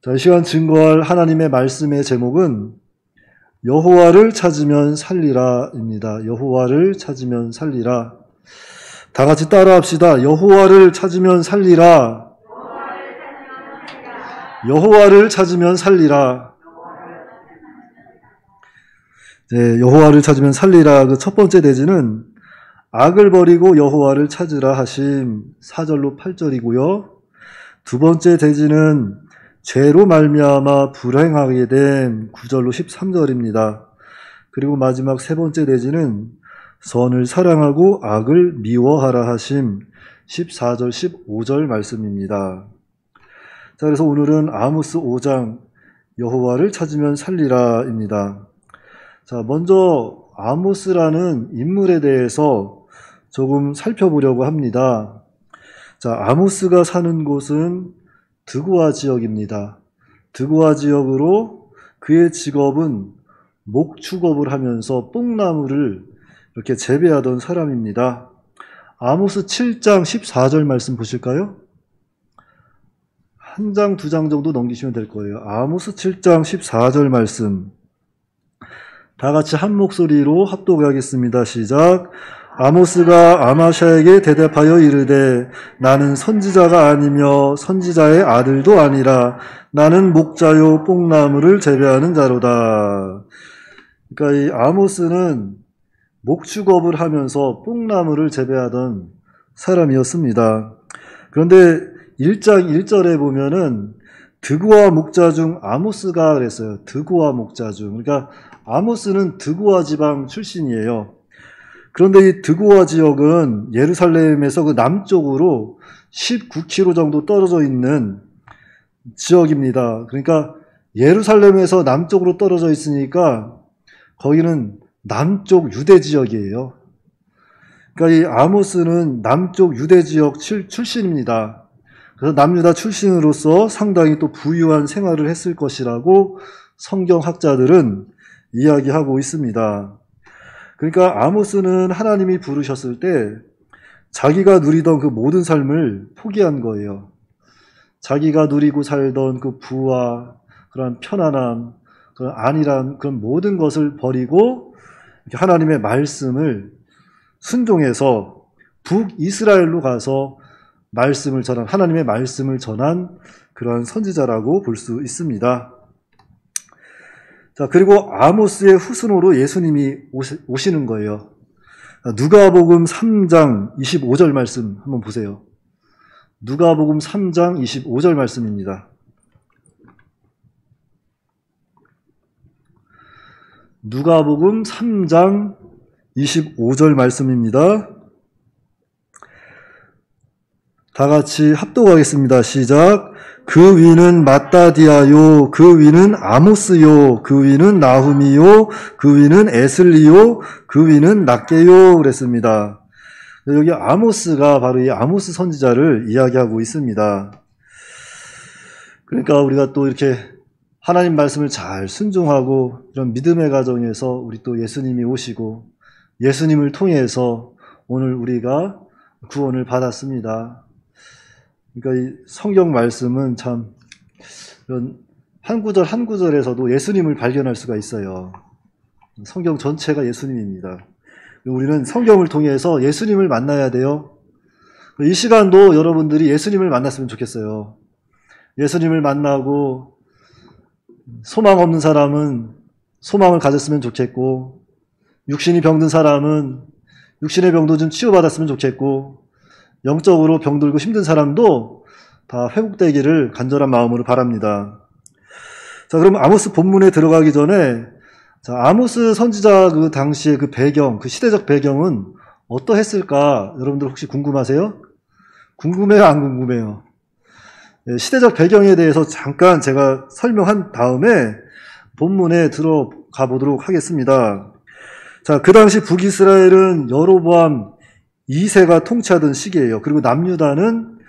자, 이 시간 증거할 하나님의 말씀의 제목은 여호와를 찾으면 살리라입니다. 여호와를 찾으면 살리라. 다 같이 따라합시다. 여호와를 찾으면 살리라. 여호와를 찾으면 살리라. 네, 여호와를 찾으면 살리라. 그 첫 번째 대지는 악을 버리고 여호와를 찾으라 하심 4절로 8절이고요. 두 번째 대지는 죄로 말미암아 불행하게 된 9절로 13절입니다. 그리고 마지막 세 번째 대지는 선을 사랑하고 악을 미워하라 하심 14절 15절 말씀입니다. 자, 그래서 오늘은 아모스 5장 여호와를 찾으면 살리라입니다. 자, 먼저 아모스라는 인물에 대해서 조금 살펴보려고 합니다. 자, 아모스가 사는 곳은 드고아 지역입니다. 드고아 지역으로 그의 직업은 목축업을 하면서 뽕나무를 이렇게 재배하던 사람입니다. 아모스 7장 14절 말씀 보실까요? 한 장, 두 장 정도 넘기시면 될 거예요. 아모스 7장 14절 말씀. 다 같이 한 목소리로 합독하겠습니다. 시작. 아모스가 아마샤에게 대답하여 이르되 나는 선지자가 아니며 선지자의 아들도 아니라 나는 목자요 뽕나무를 재배하는 자로다. 그러니까 이 아모스는 목축업을 하면서 뽕나무를 재배하던 사람이었습니다. 그런데 1장 1절에 보면은 드고아 목자 중 아모스가 그랬어요. 드고아 목자 중. 그러니까 아모스는 드고아 지방 출신이에요. 그런데 이 드고아 지역은 예루살렘에서 그 남쪽으로 19km 정도 떨어져 있는 지역입니다. 그러니까 예루살렘에서 남쪽으로 떨어져 있으니까 거기는 남쪽 유대 지역이에요. 그러니까 이 아모스는 남쪽 유대 지역 출신입니다. 그래서 남유다 출신으로서 상당히 또 부유한 생활을 했을 것이라고 성경학자들은 이야기하고 있습니다. 그러니까 아모스는 하나님이 부르셨을 때 자기가 누리던 그 모든 삶을 포기한 거예요. 자기가 누리고 살던 그 부와 그런 편안함, 그런 안일함, 그런 모든 것을 버리고 하나님의 말씀을 순종해서 북이스라엘로 가서 말씀을 전한, 하나님의 말씀을 전한 그러한 선지자라고 볼 수 있습니다. 자, 그리고 아모스의 후순으로 예수님이 오시는 거예요. 누가복음 3장 25절 말씀 한번 보세요. 누가복음 3장 25절 말씀입니다. 누가복음 3장 25절 말씀입니다. 다 같이 합독하겠습니다. 시작. 그 위는 마따디아요, 그 위는 아모스요, 그 위는 나훔이요, 그 위는 에슬리요, 그 위는 낫게요 그랬습니다. 여기 아모스가 바로 이 아모스 선지자를 이야기하고 있습니다. 그러니까 우리가 또 이렇게 하나님 말씀을 잘 순종하고 이런 믿음의 가정에서 우리 또 예수님이 오시고 예수님을 통해서 오늘 우리가 구원을 받았습니다. 그러니까 이 성경 말씀은 참 이런 한 구절 한 구절에서도 예수님을 발견할 수가 있어요. 성경 전체가 예수님입니다. 우리는 성경을 통해서 예수님을 만나야 돼요. 이 시간도 여러분들이 예수님을 만났으면 좋겠어요. 예수님을 만나고 소망 없는 사람은 소망을 가졌으면 좋겠고, 육신이 병든 사람은 육신의 병도 좀 치유받았으면 좋겠고, 영적으로 병들고 힘든 사람도 다 회복되기를 간절한 마음으로 바랍니다. 자, 그럼 아모스 본문에 들어가기 전에, 자, 아모스 선지자 그 당시의 그 배경, 그 시대적 배경은 어떠했을까? 여러분들 혹시 궁금하세요? 궁금해요? 안 궁금해요? 네, 시대적 배경에 대해서 잠깐 제가 설명한 다음에 본문에 들어가 보도록 하겠습니다. 자, 그 당시 북이스라엘은 여로보암 2세가 통치하던 시기예요. 그리고 남유다는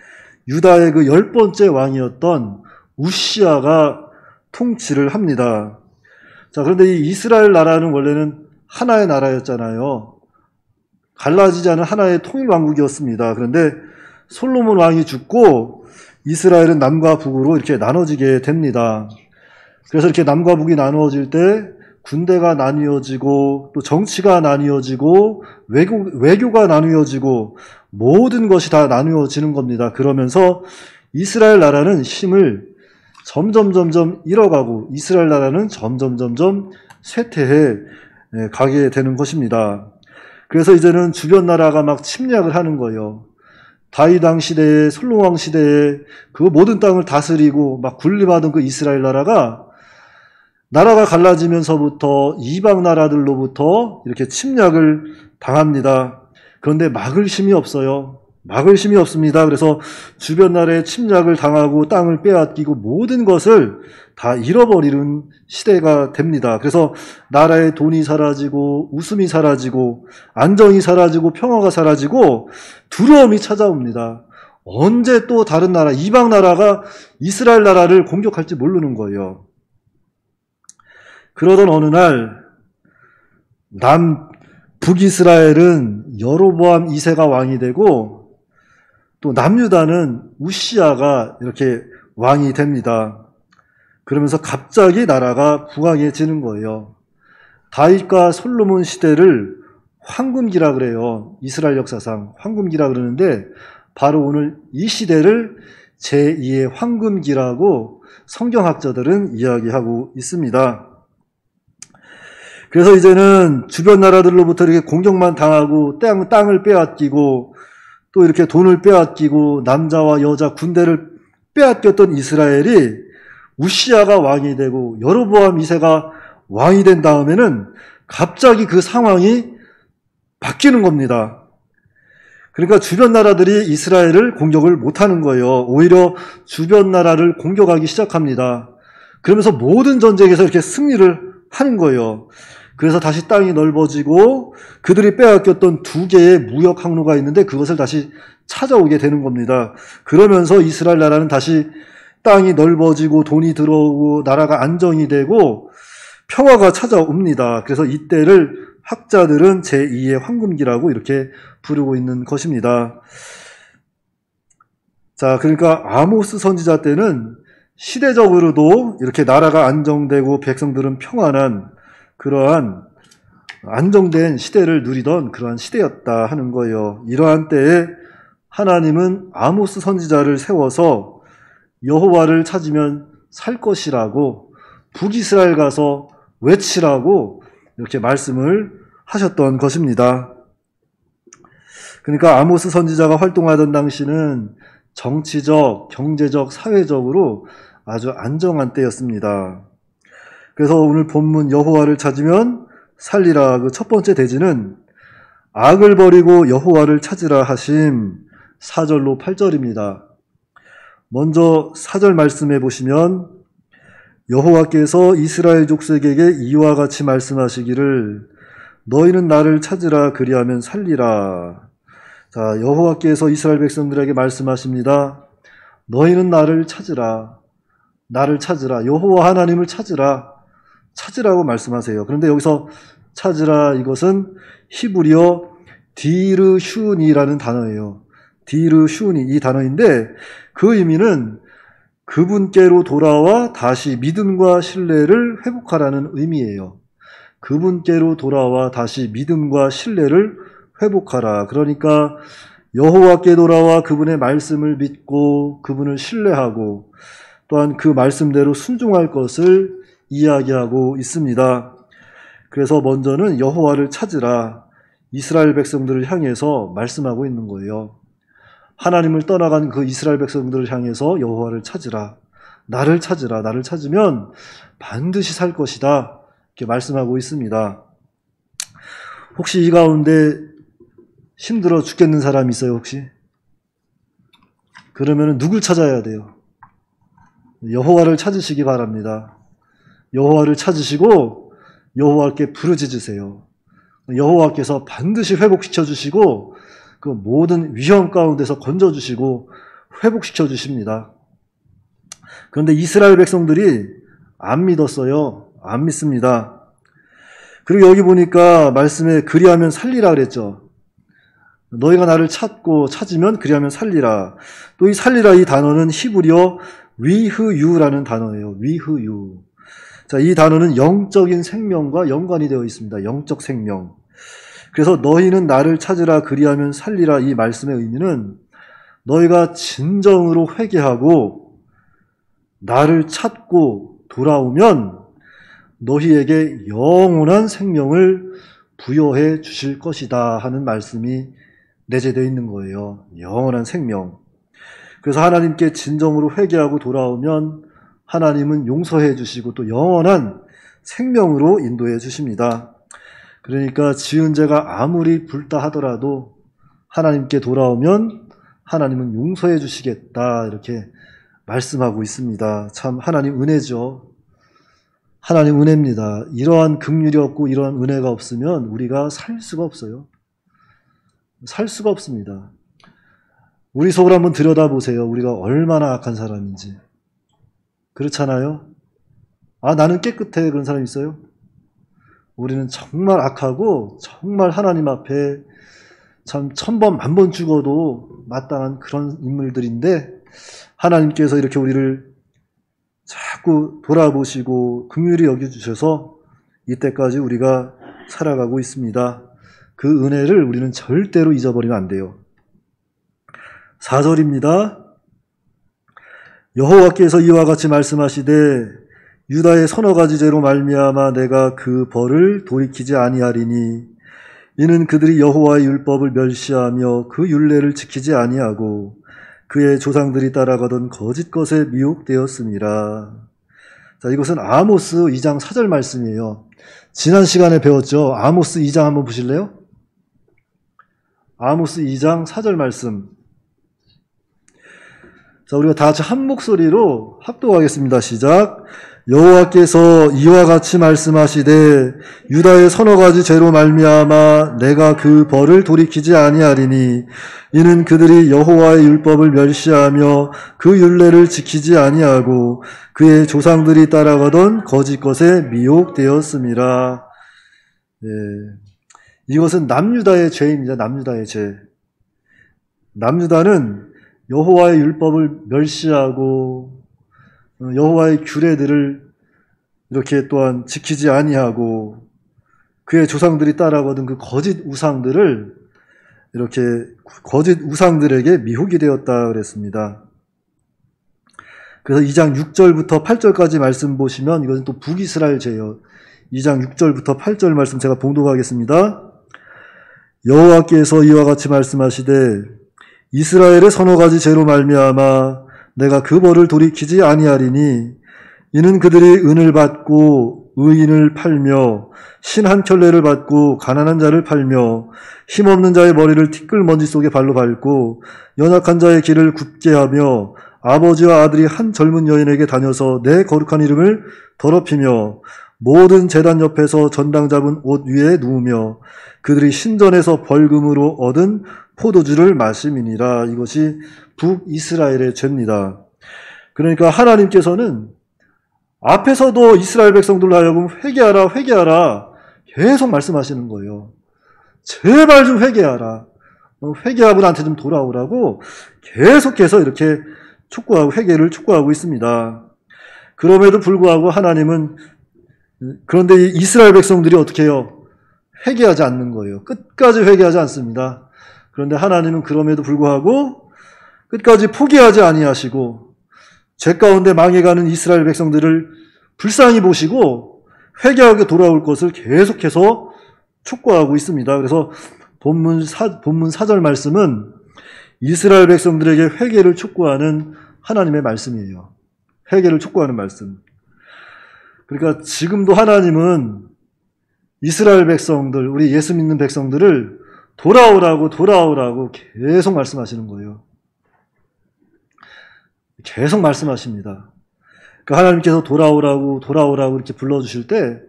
유다의 그 10번째 왕이었던 우시아가 통치를 합니다. 자, 그런데 이 이스라엘 나라는 원래는 하나의 나라였잖아요. 갈라지지 않은 하나의 통일 왕국이었습니다. 그런데 솔로몬 왕이 죽고 이스라엘은 남과 북으로 이렇게 나눠지게 됩니다. 그래서 이렇게 남과 북이 나누어질 때 군대가 나뉘어지고 또 정치가 나뉘어지고 외교가 나뉘어지고 모든 것이 다 나뉘어지는 겁니다. 그러면서 이스라엘 나라는 힘을 점점 잃어가고 이스라엘 나라는 점점 쇠퇴해 가게 되는 것입니다. 그래서 이제는 주변 나라가 막 침략을 하는 거예요. 다윗 왕 시대에, 솔로몬 왕 시대에 그 모든 땅을 다스리고 막 군림하던 그 이스라엘 나라가 갈라지면서부터 이방 나라들로부터 이렇게 침략을 당합니다. 그런데 막을 힘이 없어요. 막을 힘이 없습니다. 그래서 주변 나라에 침략을 당하고 땅을 빼앗기고 모든 것을 다 잃어버리는 시대가 됩니다. 그래서 나라의 돈이 사라지고 웃음이 사라지고 안정이 사라지고 평화가 사라지고 두려움이 찾아옵니다. 언제 또 다른 나라, 이방 나라가 이스라엘 나라를 공격할지 모르는 거예요. 그러던 어느 날 북이스라엘은 여로보암 2세가 왕이 되고 또 남유다는 우시야가 이렇게 왕이 됩니다. 그러면서 갑자기 나라가 부강해지는 거예요. 다윗과 솔로몬 시대를 황금기라 그래요. 이스라엘 역사상 황금기라 그러는데 바로 오늘 이 시대를 제2의 황금기라고 성경학자들은 이야기하고 있습니다. 그래서 이제는 주변 나라들로부터 이렇게 공격만 당하고 땅을 빼앗기고 또 이렇게 돈을 빼앗기고 남자와 여자 군대를 빼앗겼던 이스라엘이 우시야가 왕이 되고 여로보암 2세가 왕이 된 다음에는 갑자기 그 상황이 바뀌는 겁니다. 그러니까 주변 나라들이 이스라엘을 공격을 못하는 거예요. 오히려 주변 나라를 공격하기 시작합니다. 그러면서 모든 전쟁에서 이렇게 승리를 하는 거예요. 그래서 다시 땅이 넓어지고 그들이 빼앗겼던 2개의 무역 항로가 있는데 그것을 다시 찾아오게 되는 겁니다. 그러면서 이스라엘 나라는 다시 땅이 넓어지고 돈이 들어오고 나라가 안정이 되고 평화가 찾아옵니다. 그래서 이때를 학자들은 제2의 황금기라고 이렇게 부르고 있는 것입니다. 자, 그러니까 아모스 선지자 때는 시대적으로도 이렇게 나라가 안정되고 백성들은 평안한 그러한 안정된 시대를 누리던 그러한 시대였다 하는 거예요. 이러한 때에 하나님은 아모스 선지자를 세워서 여호와를 찾으면 살 것이라고 북이스라엘 가서 외치라고 이렇게 말씀을 하셨던 것입니다. 그러니까 아모스 선지자가 활동하던 당시는 정치적, 경제적, 사회적으로 아주 안정한 때였습니다. 그래서 오늘 본문 여호와를 찾으면 살리라 그 첫 번째 대지는 악을 버리고 여호와를 찾으라 하심 4절로 8절입니다. 먼저 4절 말씀해 보시면 여호와께서 이스라엘 족속에게 이와 같이 말씀하시기를 너희는 나를 찾으라 그리하면 살리라. 자, 여호와께서 이스라엘 백성들에게 말씀하십니다. 너희는 나를 찾으라. 나를 찾으라. 여호와 하나님을 찾으라고 말씀하세요. 그런데 여기서 찾으라 이것은 히브리어 디르슌이라는 단어예요. 디르슌이 이 단어인데 그 의미는 그분께로 돌아와 다시 믿음과 신뢰를 회복하라는 의미예요. 그분께로 돌아와 다시 믿음과 신뢰를 회복하라. 그러니까 여호와께 돌아와 그분의 말씀을 믿고 그분을 신뢰하고 또한 그 말씀대로 순종할 것을 이야기하고 있습니다. 그래서 먼저는 여호와를 찾으라 이스라엘 백성들을 향해서 말씀하고 있는 거예요. 하나님을 떠나간 그 이스라엘 백성들을 향해서 여호와를 찾으라. 나를 찾으라. 나를 찾으면 반드시 살 것이다. 이렇게 말씀하고 있습니다. 혹시 이 가운데 힘들어 죽겠는 사람이 있어요, 혹시? 그러면 누굴 찾아야 돼요? 여호와를 찾으시기 바랍니다. 여호와를 찾으시고 여호와께 부르짖으세요. 여호와께서 반드시 회복시켜 주시고 그 모든 위험 가운데서 건져 주시고 회복시켜 주십니다. 그런데 이스라엘 백성들이 안 믿었어요. 안 믿습니다. 그리고 여기 보니까 말씀에 그리하면 살리라 그랬죠. 너희가 나를 찾으면 그리하면 살리라. 또 이 살리라 이 단어는 히브리어 위흐유라는 단어예요. 위흐유. 자, 이 단어는 영적인 생명과 연관이 되어 있습니다. 영적 생명. 그래서 너희는 나를 찾으라 그리하면 살리라 이 말씀의 의미는 너희가 진정으로 회개하고 나를 찾고 돌아오면 너희에게 영원한 생명을 부여해 주실 것이다 하는 말씀이 내재되어 있는 거예요. 영원한 생명. 그래서 하나님께 진정으로 회개하고 돌아오면 하나님은 용서해 주시고 또 영원한 생명으로 인도해 주십니다. 그러니까 지은 죄가 아무리 불다 하더라도 하나님께 돌아오면 하나님은 용서해 주시겠다 이렇게 말씀하고 있습니다. 참 하나님 은혜죠. 하나님 은혜입니다. 이러한 긍휼이 없고 이러한 은혜가 없으면 우리가 살 수가 없어요. 살 수가 없습니다. 우리 속을 한번 들여다보세요. 우리가 얼마나 악한 사람인지. 그렇잖아요? 아, 나는 깨끗해. 그런 사람 있어요? 우리는 정말 악하고 정말 하나님 앞에 참 천번 만번 죽어도 마땅한 그런 인물들인데 하나님께서 이렇게 우리를 자꾸 돌아보시고 긍휼히 여겨주셔서 이때까지 우리가 살아가고 있습니다. 그 은혜를 우리는 절대로 잊어버리면 안 돼요. 4절입니다. 여호와께서 이와 같이 말씀하시되 유다의 서너 가지 죄로 말미암아 내가 그 벌을 돌이키지 아니하리니 이는 그들이 여호와의 율법을 멸시하며 그 율례를 지키지 아니하고 그의 조상들이 따라가던 거짓 것에 미혹되었습니다. 자, 이것은 아모스 2장 4절 말씀이에요. 지난 시간에 배웠죠. 아모스 2장 한번 보실래요? 아모스 2장 4절 말씀. 자, 우리가 다 같이 한 목소리로 합독하겠습니다. 시작. 여호와께서 이와 같이 말씀하시되 유다의 서너 가지 죄로 말미암아 내가 그 벌을 돌이키지 아니하리니 이는 그들이 여호와의 율법을 멸시하며 그 율례를 지키지 아니하고 그의 조상들이 따라가던 거짓 것에 미혹되었음이라. 예. 이것은 남유다의 죄입니다. 남유다의 죄. 남유다는 여호와의 율법을 멸시하고 여호와의 규례들을 이렇게 또한 지키지 아니하고 그의 조상들이 따라가던 그 거짓 우상들을 이렇게 거짓 우상들에게 미혹이 되었다 그랬습니다. 그래서 2장 6절부터 8절까지 말씀 보시면 이것은 또 북이스라엘 죄예요. 2장 6절부터 8절 말씀 제가 봉독하겠습니다. 여호와께서 이와 같이 말씀하시되 이스라엘의 서너 가지 죄로 말미암아 내가 그 벌을 돌이키지 아니하리니 이는 그들이 은을 받고 의인을 팔며 신 한 켤레를 받고 가난한 자를 팔며 힘없는 자의 머리를 티끌먼지 속에 발로 밟고 연약한 자의 길을 굽게 하며 아버지와 아들이 한 젊은 여인에게 다녀서 내 거룩한 이름을 더럽히며 모든 제단 옆에서 전당 잡은 옷 위에 누우며 그들이 신전에서 벌금으로 얻은 포도주를 마심이니라. 이것이 북이스라엘의 죄입니다. 그러니까 하나님께서는 앞에서도 이스라엘 백성들로 하여금 회개하라 회개하라 계속 말씀하시는 거예요. 제발 좀 회개하라. 회개하고 나한테 좀 돌아오라고 계속해서 이렇게 촉구하고 회개를 촉구하고 있습니다. 그럼에도 불구하고 하나님은 그런데 이스라엘 백성들이 어떻게 해요? 회개하지 않는 거예요. 끝까지 회개하지 않습니다. 그런데 하나님은 그럼에도 불구하고 끝까지 포기하지 아니하시고 죄 가운데 망해가는 이스라엘 백성들을 불쌍히 보시고 회개하게 돌아올 것을 계속해서 촉구하고 있습니다. 그래서 본문 4절 말씀은 이스라엘 백성들에게 회개를 촉구하는 하나님의 말씀이에요. 회개를 촉구하는 말씀. 그러니까 지금도 하나님은 이스라엘 백성들, 우리 예수 믿는 백성들을 돌아오라고 계속 말씀하시는 거예요. 계속 말씀하십니다. 그러니까 하나님께서 돌아오라고 이렇게 불러주실 때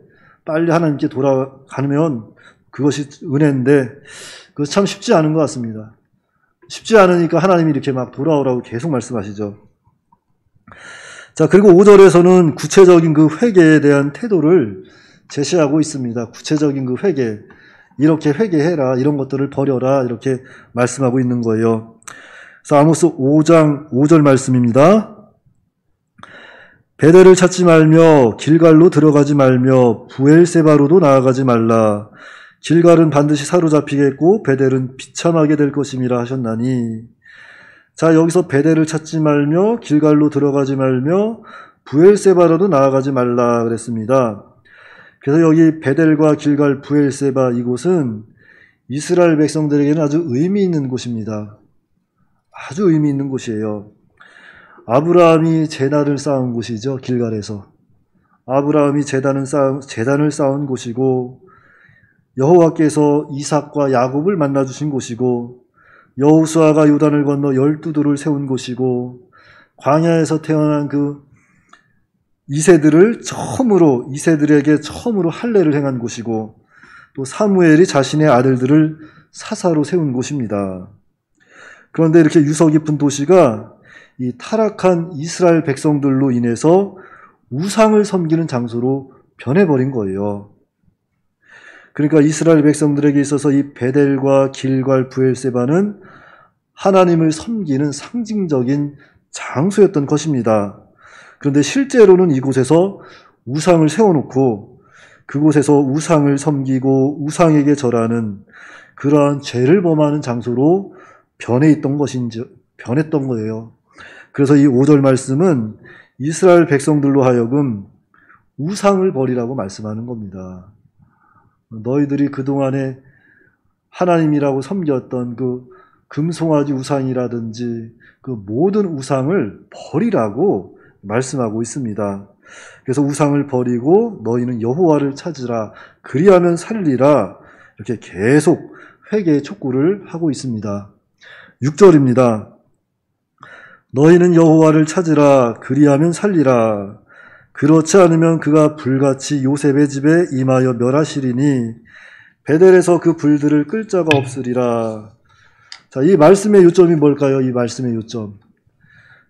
빨리 하나님께 돌아가면 그것이 은혜인데 그것이 참 쉽지 않은 것 같습니다. 쉽지 않으니까 하나님이 이렇게 막 돌아오라고 계속 말씀하시죠. 자, 그리고 5절에서는 구체적인 그 회개에 대한 태도를 제시하고 있습니다. 구체적인 그 회개. 이렇게 회개해라, 이런 것들을 버려라, 이렇게 말씀하고 있는 거예요. 그래서 아모스 5장 5절 말씀입니다. 베델을 찾지 말며 길갈로 들어가지 말며 부엘세바로도 나아가지 말라. 길갈은 반드시 사로잡히겠고 베델은 비참하게 될 것임이라 하셨나니. 자, 여기서 베델을 찾지 말며 길갈로 들어가지 말며 부엘세바로도 나아가지 말라 그랬습니다. 그래서 여기 베델과 길갈, 부엘세바 이곳은 이스라엘 백성들에게는 아주 의미 있는 곳입니다. 아주 의미 있는 곳이에요. 아브라함이 제단을 쌓은 곳이죠. 길갈에서. 아브라함이 제단을 쌓은 곳이고, 여호와께서 이삭과 야곱을 만나주신 곳이고, 여호수아가 요단을 건너 12돌을 세운 곳이고, 광야에서 태어난 그 이세들에게 처음으로 할례를 행한 곳이고, 또 사무엘이 자신의 아들들을 사사로 세운 곳입니다. 그런데 이렇게 유서 깊은 도시가 이 타락한 이스라엘 백성들로 인해서 우상을 섬기는 장소로 변해버린 거예요. 그러니까 이스라엘 백성들에게 있어서 이 베델과 길갈, 부엘세바는 하나님을 섬기는 상징적인 장소였던 것입니다. 그런데 실제로는 이곳에서 우상을 세워놓고 그곳에서 우상을 섬기고 우상에게 절하는 그러한 죄를 범하는 장소로 변했던 거예요. 그래서 이 5절 말씀은 이스라엘 백성들로 하여금 우상을 버리라고 말씀하는 겁니다. 너희들이 그동안에 하나님이라고 섬겼던 그 금송아지 우상이라든지 그 모든 우상을 버리라고 말씀하고 있습니다. 그래서 우상을 버리고 너희는 여호와를 찾으라, 그리하면 살리라, 이렇게 계속 회개의 촉구를 하고 있습니다. 6절입니다. 너희는 여호와를 찾으라, 그리하면 살리라. 그렇지 않으면 그가 불같이 요셉의 집에 임하여 멸하시리니 베델에서 그 불들을 끌 자가 없으리라. 자, 이 말씀의 요점이 뭘까요? 이 말씀의 요점.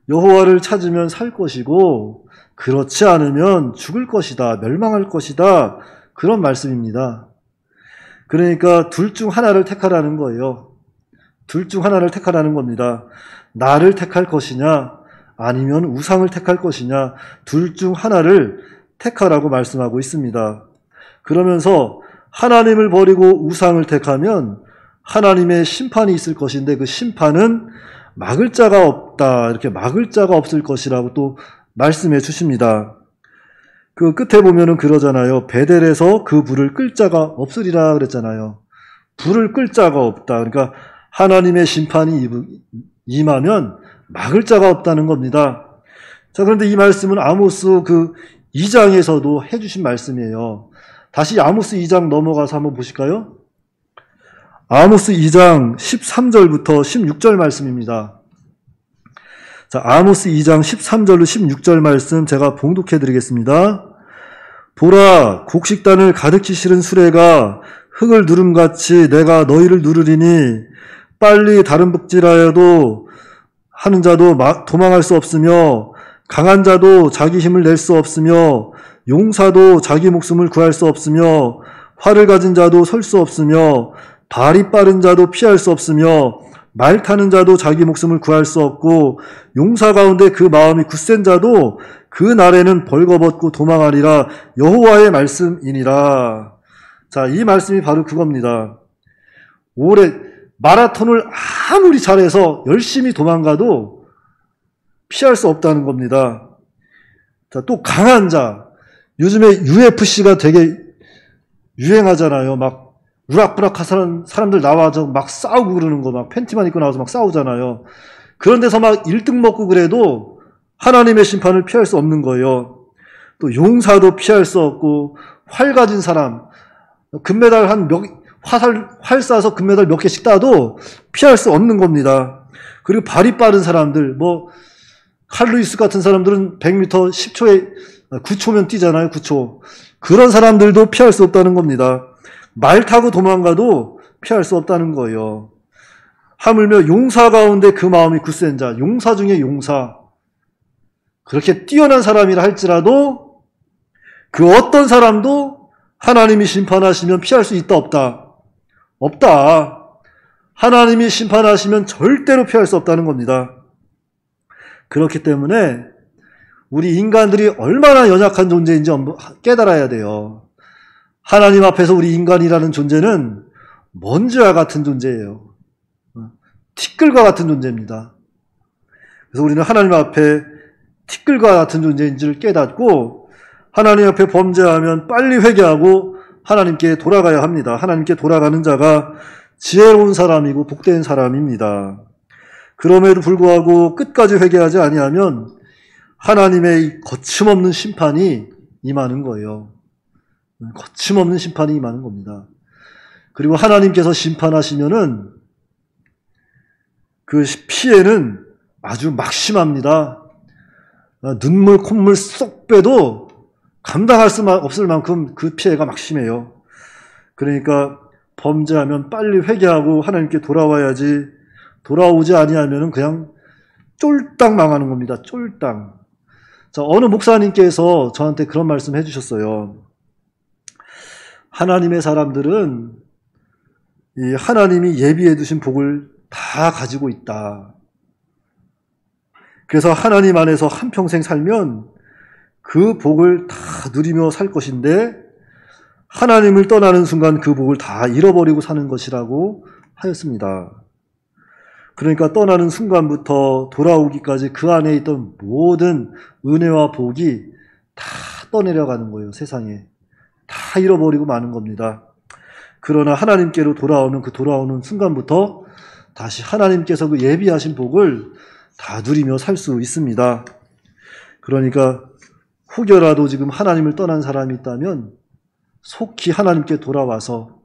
여호와를 찾으면 살 것이고 그렇지 않으면 죽을 것이다, 멸망할 것이다, 그런 말씀입니다. 그러니까 둘 중 하나를 택하라는 거예요. 둘 중 하나를 택하라는 겁니다. 나를 택할 것이냐 아니면 우상을 택할 것이냐, 둘 중 하나를 택하라고 말씀하고 있습니다. 그러면서 하나님을 버리고 우상을 택하면 하나님의 심판이 있을 것인데 그 심판은 막을 자가 없다, 이렇게 막을 자가 없을 것이라고 또 말씀해 주십니다. 그 끝에 보면은 그러잖아요. 베델에서 그 불을 끌 자가 없으리라 그랬잖아요. 불을 끌 자가 없다. 그러니까 하나님의 심판이 임하면 막을 자가 없다는 겁니다. 자, 그런데 이 말씀은 아모스 그 2장에서도 해주신 말씀이에요. 다시 아모스 2장 넘어가서 한번 보실까요? 아모스 2장 13절부터 16절 말씀입니다. 자, 아모스 2장 13절로 16절 말씀 제가 봉독해 드리겠습니다. 보라, 곡식단을 가득히 실은 수레가 흙을 누름같이 내가 너희를 누르리니 빨리 다른 복질하여도 하는 자도 도망할 수 없으며 강한 자도 자기 힘을 낼 수 없으며 용사도 자기 목숨을 구할 수 없으며 활을 가진 자도 설 수 없으며 발이 빠른 자도 피할 수 없으며 말 타는 자도 자기 목숨을 구할 수 없고 용사 가운데 그 마음이 굳센 자도 그 날에는 벌거벗고 도망하리라. 여호와의 말씀이니라. 자, 이 말씀이 바로 그겁니다. 올해 마라톤을 아무리 잘해서 열심히 도망가도 피할 수 없다는 겁니다. 자, 또 강한 자. 요즘에 UFC가 되게 유행하잖아요. 막 우락부락한 사람들 나와서 막 싸우고 그러는 거, 막 팬티만 입고 나와서 막 싸우잖아요. 그런 데서 막 1등 먹고 그래도 하나님의 심판을 피할 수 없는 거예요. 또 용사도 피할 수 없고 활 가진 사람, 금메달 활 쏴서 금메달 몇 개씩 따도 피할 수 없는 겁니다. 그리고 발이 빠른 사람들, 뭐 칼루이스 같은 사람들은 100m 10초에 9초면 뛰잖아요. 9초. 그런 사람들도 피할 수 없다는 겁니다. 말 타고 도망가도 피할 수 없다는 거예요. 하물며 용사 가운데 그 마음이 굳센 자, 용사 중에 용사, 그렇게 뛰어난 사람이라 할지라도 그 어떤 사람도 하나님이 심판하시면 피할 수 있다 없다. 없다. 하나님이 심판하시면 절대로 피할 수 없다는 겁니다. 그렇기 때문에 우리 인간들이 얼마나 연약한 존재인지 깨달아야 돼요. 하나님 앞에서 우리 인간이라는 존재는 먼지와 같은 존재예요. 티끌과 같은 존재입니다. 그래서 우리는 하나님 앞에 티끌과 같은 존재인지를 깨닫고 하나님 앞에 범죄하면 빨리 회개하고 하나님께 돌아가야 합니다. 하나님께 돌아가는 자가 지혜로운 사람이고 복된 사람입니다. 그럼에도 불구하고 끝까지 회개하지 아니하면 하나님의 거침없는 심판이 임하는 거예요. 거침없는 심판이 임하는 겁니다. 그리고 하나님께서 심판하시면은 그 피해는 아주 막심합니다. 눈물, 콧물 쏙 빼도 감당할 수 없을 만큼 그 피해가 막심해요. 그러니까 범죄하면 빨리 회개하고 하나님께 돌아와야지, 돌아오지 아니하면 그냥 쫄딱 망하는 겁니다. 쫄딱. 자, 어느 목사님께서 저한테 그런 말씀 해주셨어요. 하나님의 사람들은 이 하나님이 예비해 두신 복을 다 가지고 있다. 그래서 하나님 안에서 한평생 살면 그 복을 다 누리며 살 것인데 하나님을 떠나는 순간 그 복을 다 잃어버리고 사는 것이라고 하였습니다. 그러니까 떠나는 순간부터 돌아오기까지 그 안에 있던 모든 은혜와 복이 다 떠내려가는 거예요. 세상에. 다 잃어버리고 마는 겁니다. 그러나 하나님께로 돌아오는 그 돌아오는 순간부터 다시 하나님께서 그 예비하신 복을 다 누리며 살 수 있습니다. 그러니까 혹여라도 지금 하나님을 떠난 사람이 있다면 속히 하나님께 돌아와서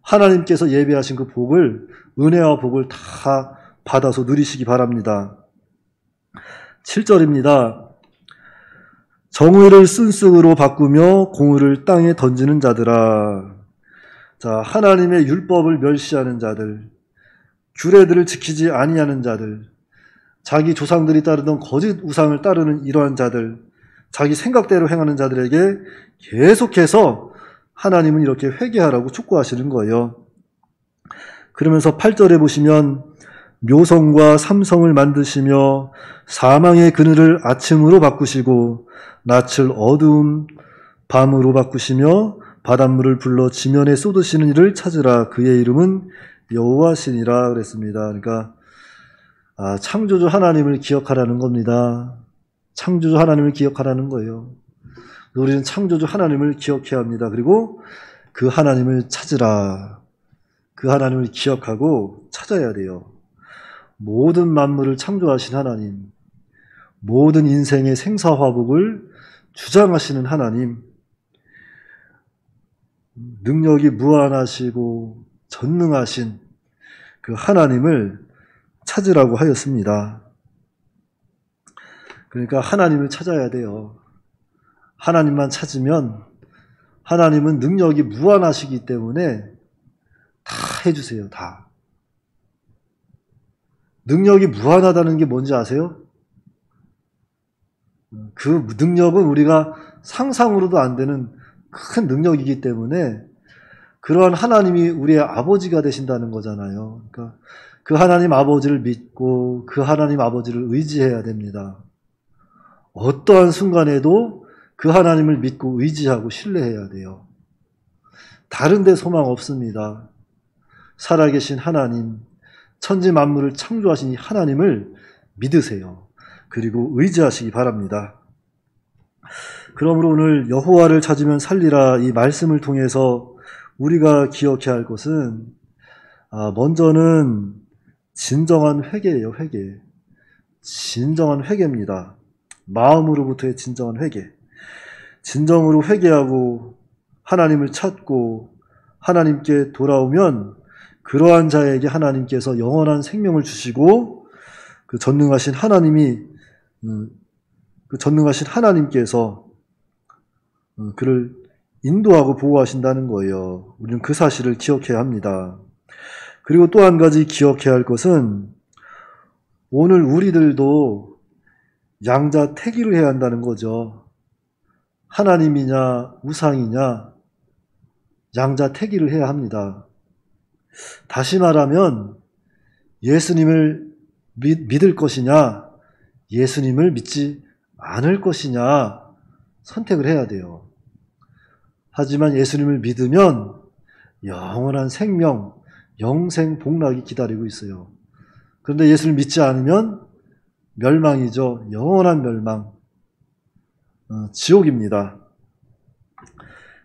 하나님께서 예비하신 그 복을, 은혜와 복을 다 받아서 누리시기 바랍니다. 7절입니다. 정의를 쓴쑥으로 바꾸며 공의를 땅에 던지는 자들아. 자, 하나님의 율법을 멸시하는 자들, 규례들을 지키지 아니하는 자들, 자기 조상들이 따르던 거짓 우상을 따르는 이러한 자들, 자기 생각대로 행하는 자들에게 계속해서 하나님은 이렇게 회개하라고 촉구하시는 거예요. 그러면서 8절에 보시면 묘성과 삼성을 만드시며 사망의 그늘을 아침으로 바꾸시고 낯을 어두운 밤으로 바꾸시며 바닷물을 불러 지면에 쏟으시는 이를 찾으라. 그의 이름은 여호와시니라 그랬습니다. 그러니까 창조주 하나님을 기억하라는 겁니다. 창조주 하나님을 기억하라는 거예요. 우리는 창조주 하나님을 기억해야 합니다. 그리고 그 하나님을 찾으라. 그 하나님을 기억하고 찾아야 돼요. 모든 만물을 창조하신 하나님, 모든 인생의 생사화복을 주장하시는 하나님, 능력이 무한하시고 전능하신 그 하나님을 찾으라고 하였습니다. 그러니까 하나님을 찾아야 돼요. 하나님만 찾으면 하나님은 능력이 무한하시기 때문에 다 해주세요. 다. 능력이 무한하다는 게 뭔지 아세요? 그 능력은 우리가 상상으로도 안 되는 큰 능력이기 때문에 그러한 하나님이 우리의 아버지가 되신다는 거잖아요. 그러니까 그 하나님 아버지를 믿고 그 하나님 아버지를 의지해야 됩니다. 어떠한 순간에도 그 하나님을 믿고 의지하고 신뢰해야 돼요. 다른 데 소망 없습니다. 살아계신 하나님, 천지 만물을 창조하신 이 하나님을 믿으세요. 그리고 의지하시기 바랍니다. 그러므로 오늘 여호와를 찾으면 살리라 이 말씀을 통해서 우리가 기억해야 할 것은 먼저는 진정한 회개예요. 회개. 진정한 회개입니다. 마음으로부터의 진정한 회개. 진정으로 회개하고 하나님을 찾고 하나님께 돌아오면 그러한 자에게 하나님께서 영원한 생명을 주시고 그 전능하신 하나님께서 그를 인도하고 보호하신다는 거예요. 우리는 그 사실을 기억해야 합니다. 그리고 또 한 가지 기억해야 할 것은 오늘 우리들도 양자택일을 해야 한다는 거죠. 하나님이냐 우상이냐 양자택일을 해야 합니다. 다시 말하면 예수님을 믿을 것이냐, 예수님을 믿지 않을 것이냐 선택을 해야 돼요. 하지만 예수님을 믿으면 영원한 생명, 영생 복락이 기다리고 있어요. 그런데 예수를 믿지 않으면 멸망이죠. 영원한 멸망, 지옥입니다.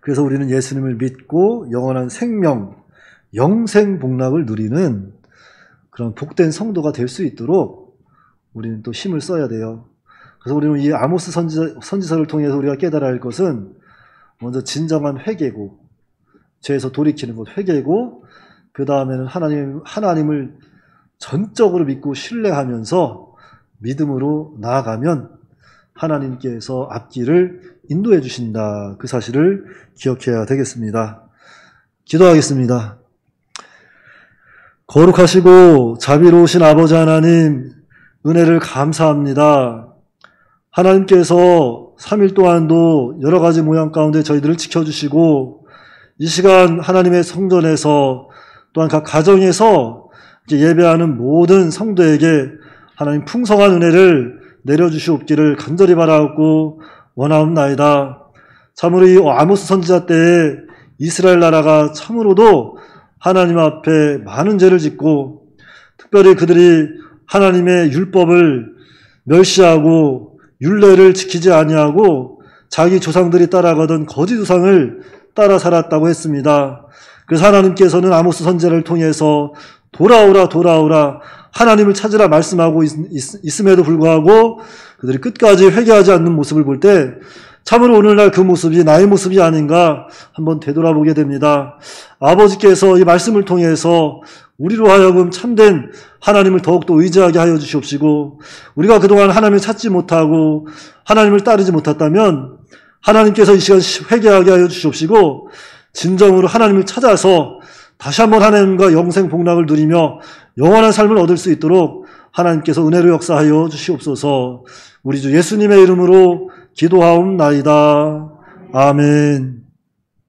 그래서 우리는 예수님을 믿고 영원한 생명, 영생 복락을 누리는 그런 복된 성도가 될 수 있도록 우리는 또 힘을 써야 돼요. 그래서 우리는 이 아모스 선지서를 통해서 우리가 깨달아야 할 것은 먼저 진정한 회개고, 죄에서 돌이키는 것 회개고, 그 다음에는 하나님을 전적으로 믿고 신뢰하면서 믿음으로 나아가면 하나님께서 앞길을 인도해 주신다. 그 사실을 기억해야 되겠습니다. 기도하겠습니다. 거룩하시고 자비로우신 아버지 하나님, 은혜를 감사합니다. 하나님께서 3일 동안도 여러 가지 모양 가운데 저희들을 지켜주시고, 이 시간 하나님의 성전에서 또한 각 가정에서 예배하는 모든 성도에게 하나님 풍성한 은혜를 내려주시옵기를 간절히 바라옵고 원하옵나이다. 참으로 이 아모스 선지자 때에 이스라엘 나라가 참으로도 하나님 앞에 많은 죄를 짓고, 특별히 그들이 하나님의 율법을 멸시하고 율례를 지키지 아니하고 자기 조상들이 따라가던 거짓 우상을 따라 살았다고 했습니다. 그래서 하나님께서는 아모스 선지자를 통해서 돌아오라 돌아오라 하나님을 찾으라 말씀하고 있음에도 불구하고 그들이 끝까지 회개하지 않는 모습을 볼 때 참으로 오늘날 그 모습이 나의 모습이 아닌가 한번 되돌아보게 됩니다. 아버지께서 이 말씀을 통해서 우리로 하여금 참된 하나님을 더욱더 의지하게 하여 주시옵시고, 우리가 그동안 하나님을 찾지 못하고 하나님을 따르지 못했다면 하나님께서 이 시간 회개하게 하여 주시옵시고, 진정으로 하나님을 찾아서 다시 한번 하나님과 영생 복락을 누리며 영원한 삶을 얻을 수 있도록 하나님께서 은혜로 역사하여 주시옵소서. 우리 주 예수님의 이름으로 기도하옵나이다. 아멘.